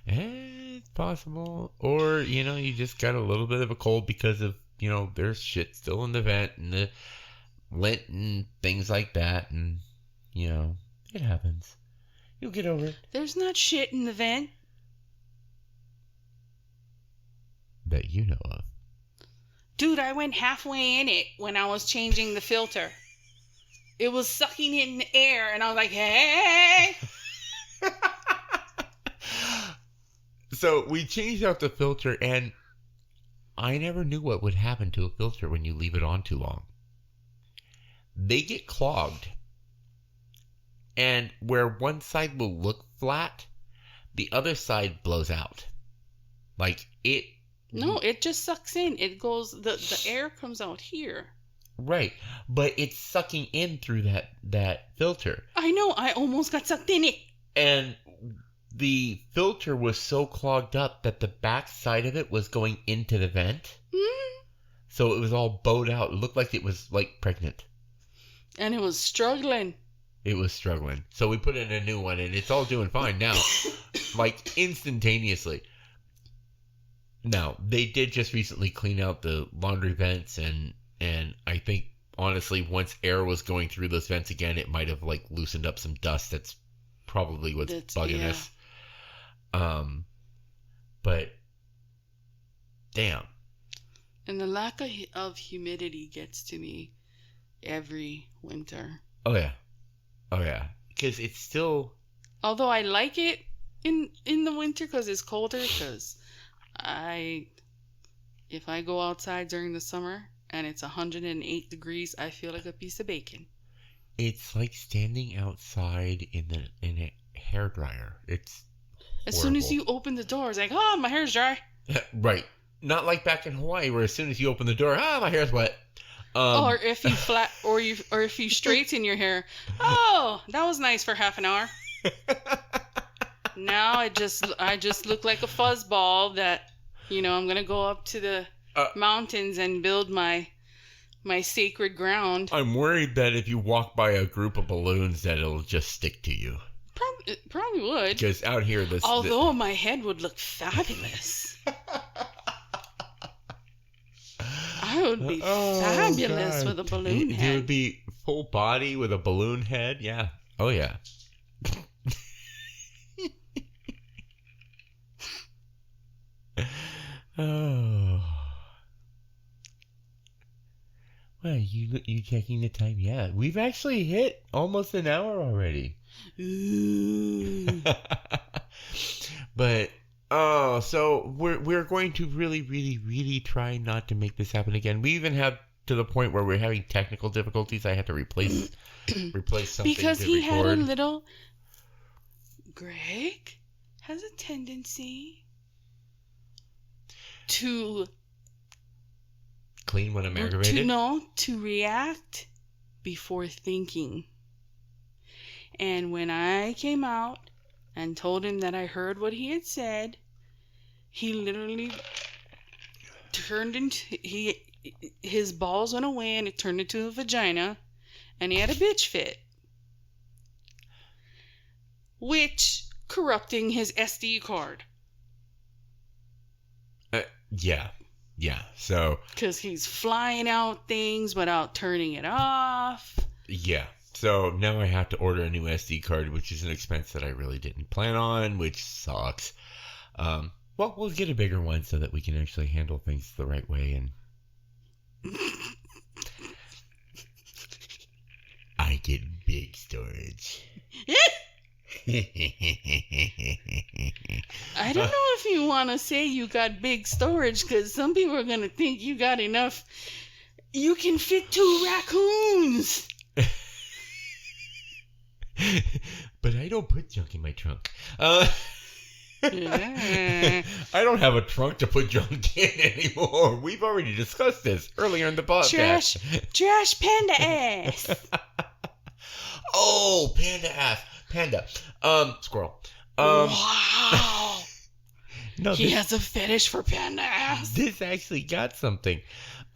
It's possible. Or, you just got a little bit of a cold because of, there's shit still in the vent and the lint and things like that. And, it happens. You'll get over it. There's not shit in the vent. That you know of. Dude, I went halfway in it when I was changing the filter. It was sucking in the air, and I was like, hey! So we changed out the filter, and I never knew what would happen to a filter when you leave it on too long. They get clogged. And where one side will look flat, the other side blows out. Like it... No, it just sucks in. It goes, the air comes out here. Right. But it's sucking in through that filter. I know. I almost got sucked in it. And the filter was so clogged up that the back side of it was going into the vent. So it was all bowed out. It looked like it was like pregnant. And it was struggling. It was struggling. So we put in a new one and it's all doing fine now. Like instantaneously. Now, they did just recently clean out the laundry vents, and I think, honestly, once air was going through those vents again, it might have, like, loosened up some dust. That's probably what's bugging us. But, damn. And the lack of humidity gets to me every winter. Oh, yeah. Because it's still... Although I like it in the winter because it's colder, because... if I go outside during the summer and it's 108 degrees, I feel like a piece of bacon. It's like standing outside in a hairdryer. It's as soon as you open the door, it's like, oh, my hair's dry. Right. Not like back in Hawaii, where as soon as you open the door, my hair's wet. Or if you if you straighten your hair, oh, that was nice for half an hour. Now I just look like a fuzzball that, I'm going to go up to the mountains and build my sacred ground. I'm worried that if you walk by a group of balloons that it'll just stick to you. Probably would. Because out here Although my head would look fabulous. I would be fabulous with a balloon head. You would be full body with a balloon head? Yeah. Oh, yeah. Oh. Well, you checking the time? Yeah, we've actually hit almost an hour already. Ooh. But so we're going to really, really, really try not to make this happen again. We even have to the point where we're having technical difficulties. I had to replace something because to he record. had a little. Greg has a tendency to clean when I'm aggravated? To react before thinking. And when I came out and told him that I heard what he had said, he literally turned into... His balls went away and it turned into a vagina, and he had a bitch fit. Which corrupting his SD card. Yeah. So because he's flying out things without turning it off. Yeah. So now I have to order a new SD card, which is an expense that I really didn't plan on, which sucks. Well, we'll get a bigger one so that we can actually handle things the right way. And I get big storage. I don't know if you want to say you got big storage, because some people are going to think you got enough. You can fit 2 raccoons. But I don't put junk in my trunk. Yeah. I don't have a trunk to put junk in anymore. We've already discussed this earlier in the podcast. Trash panda ass. Oh, panda ass. Panda. Squirrel. Wow. No, he has a fetish for panda ass. This actually got something.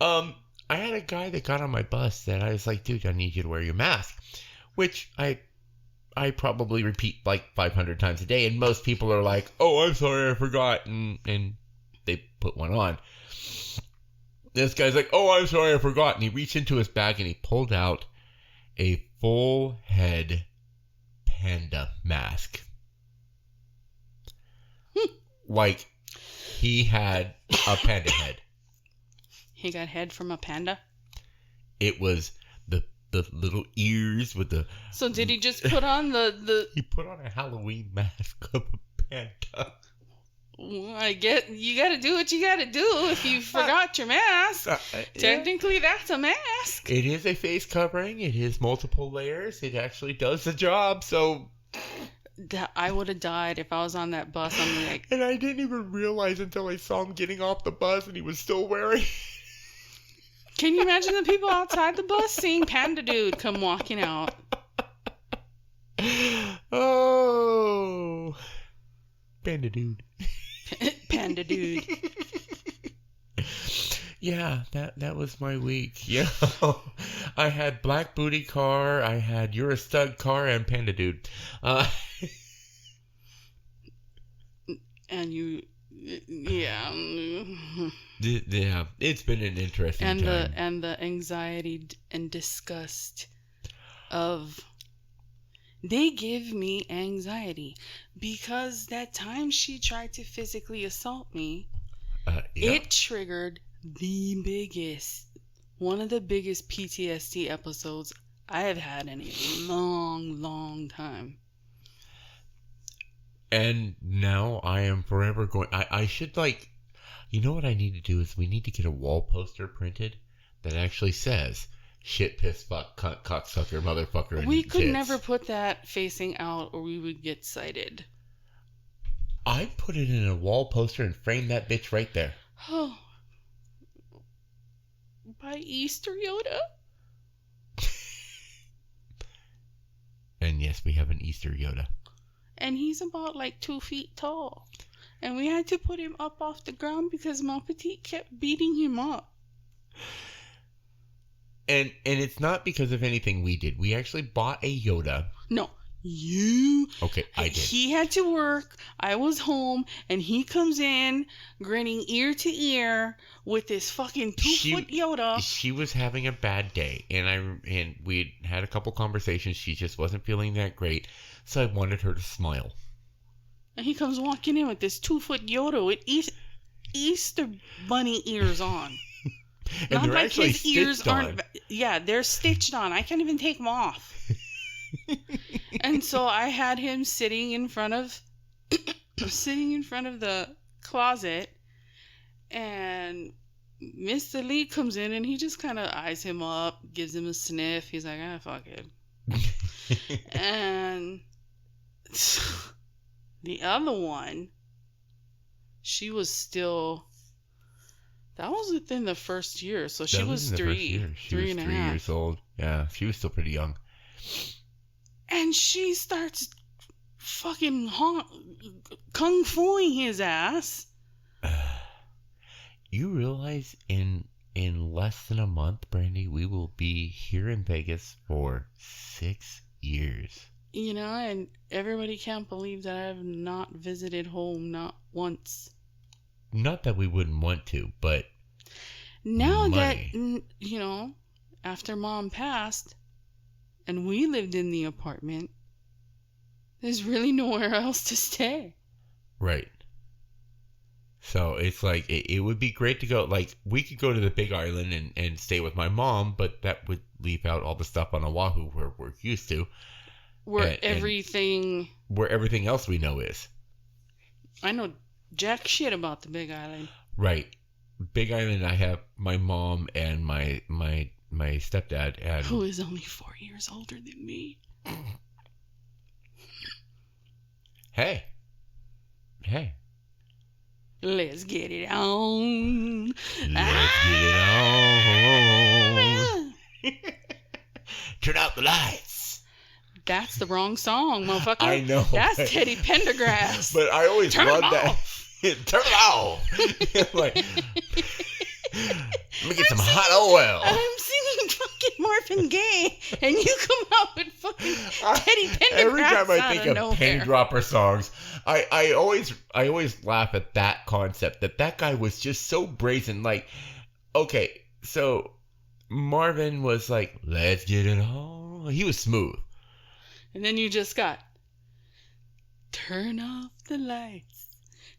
I had a guy that got on my bus that I was like, dude, I need you to wear your mask. Which I probably repeat like 500 times a day. And most people are like, oh, I'm sorry, I forgot. And they put one on. This guy's like, oh, I'm sorry, I forgot. And he reached into his bag and he pulled out a full head panda mask. Like, he had a panda head. He got head from a panda? It was the little ears with the... So did he just put on the... He put on a Halloween mask of a panda. Well, I get... You gotta do what you gotta do if you forgot your mask. Technically, that's a mask. It is a face covering. It is multiple layers. It actually does the job, so... I would have died if I was on that bus. I'm like... And I didn't even realize until I saw him getting off the bus and he was still wearing... Can you imagine the people outside the bus seeing Panda Dude come walking out? Oh, Panda Dude. Panda Dude. Yeah, that was my week. Yeah, I had Black Booty Car, I had You're a Stud Car, and Panda Dude. And you... Yeah. Yeah, it's been an interesting time. And the anxiety and disgust of... They give me anxiety because that time she tried to physically assault me, it triggered one of the biggest PTSD episodes I have had in a long, long time. And now I am forever going... I should, like... You know what I need to do is we need to get a wall poster printed that actually says shit, piss, fuck, cunt, cocksucker, motherfucker, and we could tits. never put that facing out or we would get cited. I'd put it in a wall poster and frame that bitch right there. Oh. By Easter Yoda? And yes, we have an Easter Yoda. And he's about like 2 feet tall. And we had to put him up off the ground because Mon Petit kept beating him up. And it's not because of anything we did. We actually bought a Yoda. No, you. Okay, I did. He had to work. I was home. And he comes in grinning ear to ear with this fucking 2-foot Yoda. She was having a bad day. And we had a couple conversations. She just wasn't feeling that great. So I wanted her to smile. And he comes walking in with this 2-foot Yoda with Easter bunny ears on. And not they're like actually his ears stitched on. aren't. Yeah, they're stitched on. I can't even take them off. And so I had him sitting in front of the closet, and Mr. Lee comes in and he just kind of eyes him up, gives him a sniff. He's like, fuck it. And the other one, she was still... That was within the first year, so she was 3 and a half. 3 years old. Yeah, she was still pretty young. And she starts fucking kung fuing his ass. You realize in less than a month, Brandy, we will be here in Vegas for 6 years. You know, and everybody can't believe that I have not visited home, not once. Not that we wouldn't want to, but now money. that, you know, after Mom passed and we lived in the apartment, there's really nowhere else to stay. Right. So it's like, it would be great to go, like, we could go to the Big Island and stay with my mom, but that would leave out all the stuff on Oahu where we're used to. Where everything else we know is. I know jack shit about the Big Island. Right. Big Island, I have my mom and my stepdad. And who is only 4 years older than me. Hey. Let's get it on. Let's get it on. Turn out the lights. That's the wrong song, motherfucker. I know. That's Teddy Pendergrass. But I always love that. Turn it off. Like, let me get some hot oil. I'm singing fucking Marvin Gaye, and you come out with fucking Teddy Pendergrass. Every time I think of nowhere. Penny Dropper songs, I always laugh at that concept, that guy was just so brazen. Like, okay, so Marvin was like, let's get it on. He was smooth. And then you just got, turn off the lights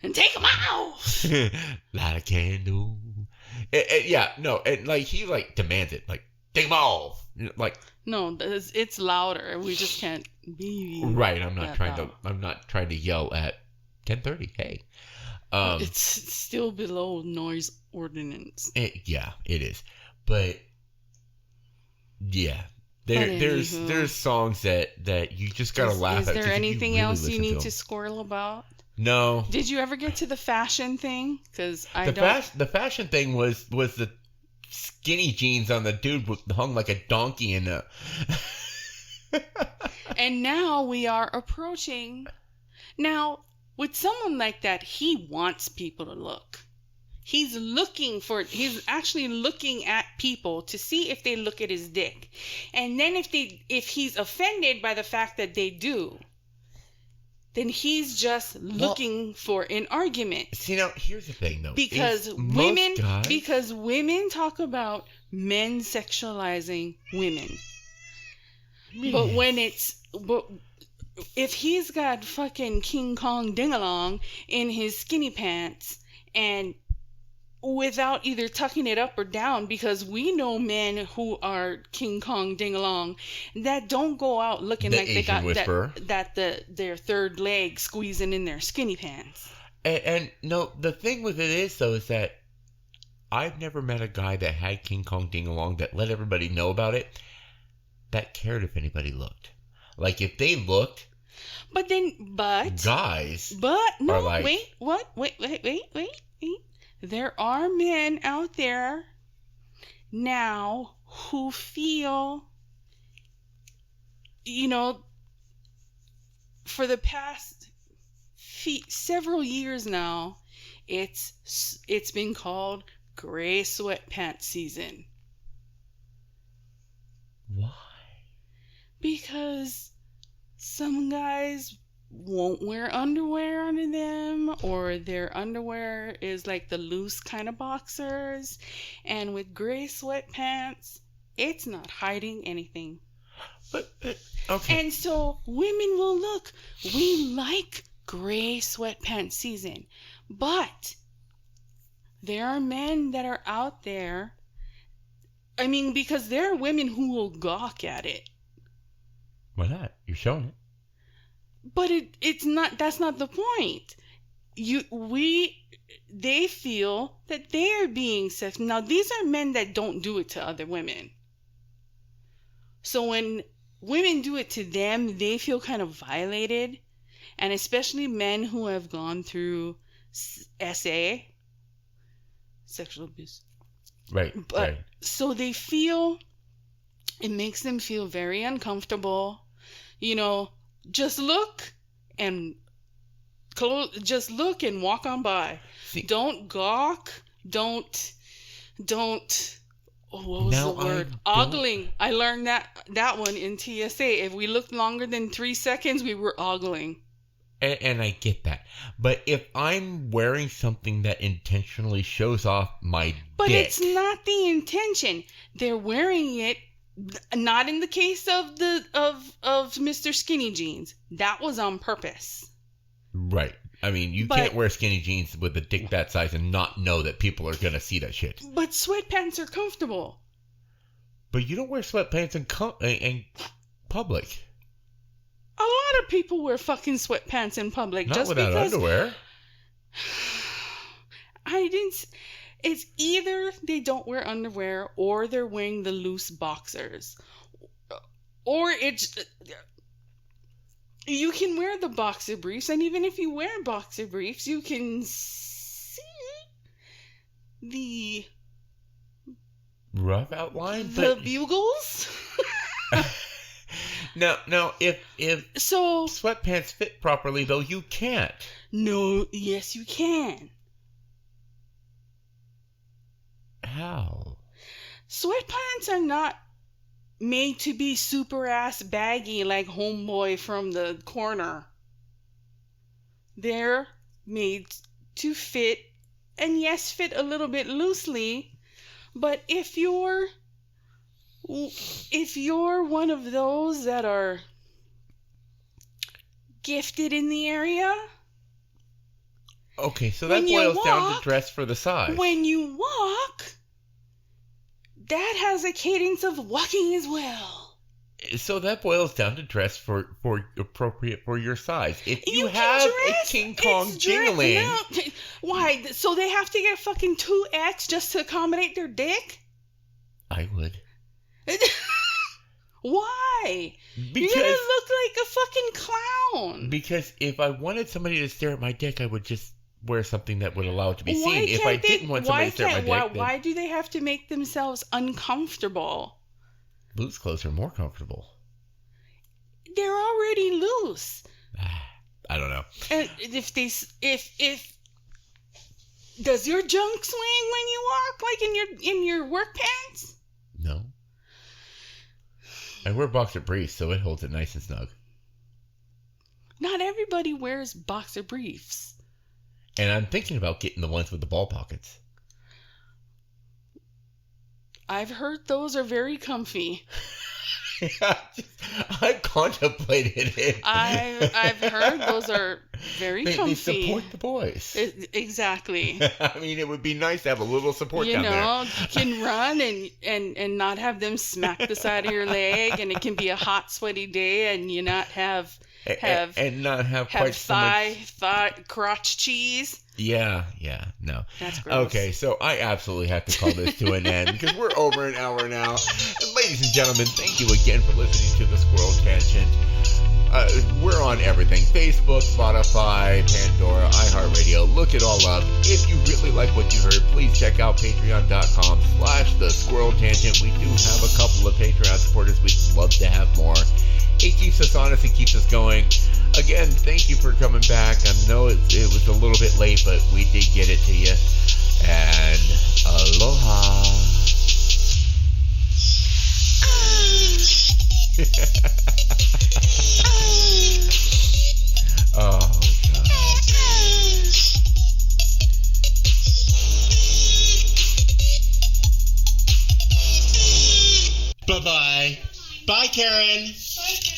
and take them off. Light a candle. Yeah, no, and like he like demands it, like take them off. Like, no, it's louder. We just can't be right. I'm not trying to yell at 10:30. Hey, it's still below noise ordinance. Yeah, it is, but yeah. There's songs that you just gotta laugh at. Is there anything else you need to squirrel about? No. Did you ever get to the fashion thing? Because the fashion thing was the skinny jeans on the dude hung like a donkey in a. And now we are approaching. Now with someone like that, he wants people to look. He's actually looking at people to see if they look at his dick. And then if he's offended by the fact that they do, then he's just looking for an argument. See, now here's the thing though. Because women talk about men sexualizing women. Yes. But if he's got fucking King Kong ding-along in his skinny pants and without either tucking it up or down, because we know men who are King Kong ding-along that don't go out looking like they got their third leg squeezing in their skinny pants. And no, the thing with it is though is that I've never met a guy that had King Kong ding-along that let everybody know about it, that cared if anybody looked. Like if they looked, guys are like, wait. There are men out there now who feel, for the past several years now, it's been called gray sweatpants season. Why? Because some guys won't wear underwear under them, or their underwear is like the loose kind of boxers, and with gray sweatpants it's not hiding anything. But okay. And so women will look, we like gray sweatpants season, but there are men that are out there, because there are women who will gawk at it. Why not? You're showing it. But it's not. That's not the point. They feel that they are being sexual. Now these are men that don't do it to other women. So when women do it to them, they feel kind of violated, and especially men who have gone through SA, sexual abuse. Right. But so they feel, it makes them feel very uncomfortable. Just look and just look and walk on by. See, don't gawk. Don't. Oh, what was the word? Ogling. I learned that one in TSA. If we looked longer than 3 seconds, we were ogling. And I get that. But if I'm wearing something that intentionally shows off my But dick, it's not the intention. They're wearing it, not in the case of Mr. Skinny Jeans. That was on purpose. Right. I mean, you can't wear skinny jeans with a dick that size and not know that people are going to see that shit. But sweatpants are comfortable. But you don't wear sweatpants in public. A lot of people wear fucking sweatpants in public. Not just without because underwear. It's either they don't wear underwear or they're wearing the loose boxers. Or it's... You can wear the boxer briefs, and even if you wear boxer briefs, you can see the rough outline, the bugles. Now, if so sweatpants fit properly, though, you can't. No, yes, you can. How? Sweatpants are not made to be super ass baggy like homeboy from the corner. They're made to fit, and yes, fit a little bit loosely, but if you're one of those that are gifted in the area, okay, so that boils down to dress for the size. When you walk, that has a cadence of walking as well. So that boils down to dress for appropriate for your size. If you have a King Kong jingling, why? So they have to get fucking 2X just to accommodate their dick? I would. Why? You're gonna look like a fucking clown. Because if I wanted somebody to stare at my dick, I would just wear something that would allow it to be seen. If I didn't want somebody to stare at my dick, why do they have to make themselves uncomfortable? Loose clothes are more comfortable. They're already loose. I don't know. And if does your junk swing when you walk, like in your work pants? No. I wear boxer briefs, so it holds it nice and snug. Not everybody wears boxer briefs. And I'm thinking about getting the ones with the ball pockets. I've heard those are very comfy. I've contemplated it. I've heard those are very comfy. They support the boys. Exactly. I mean, it would be nice to have a little support down there. You can run and not have them smack the side of your leg, and it can be a hot, sweaty day, and you not have not have quite thigh crotch cheese. Yeah, no. That's gross. Okay, so I absolutely have to call this to an end because we're over an hour now. Ladies and gentlemen, thank you again for listening to the Squirrel Tangent. We're on everything: Facebook, Spotify, Pandora, iHeartRadio. Look it all up. If you really like what you heard, please check out patreon.com/the Squirrel Tangent. We do have a couple of Patreon supporters. We'd love to have more. It keeps us honest. It keeps us going. Again, thank you for coming back. I know it was a little bit late, but we did get it to you. And aloha. Oh, God. Bye-bye. Bye, Karen. Bye, Karen.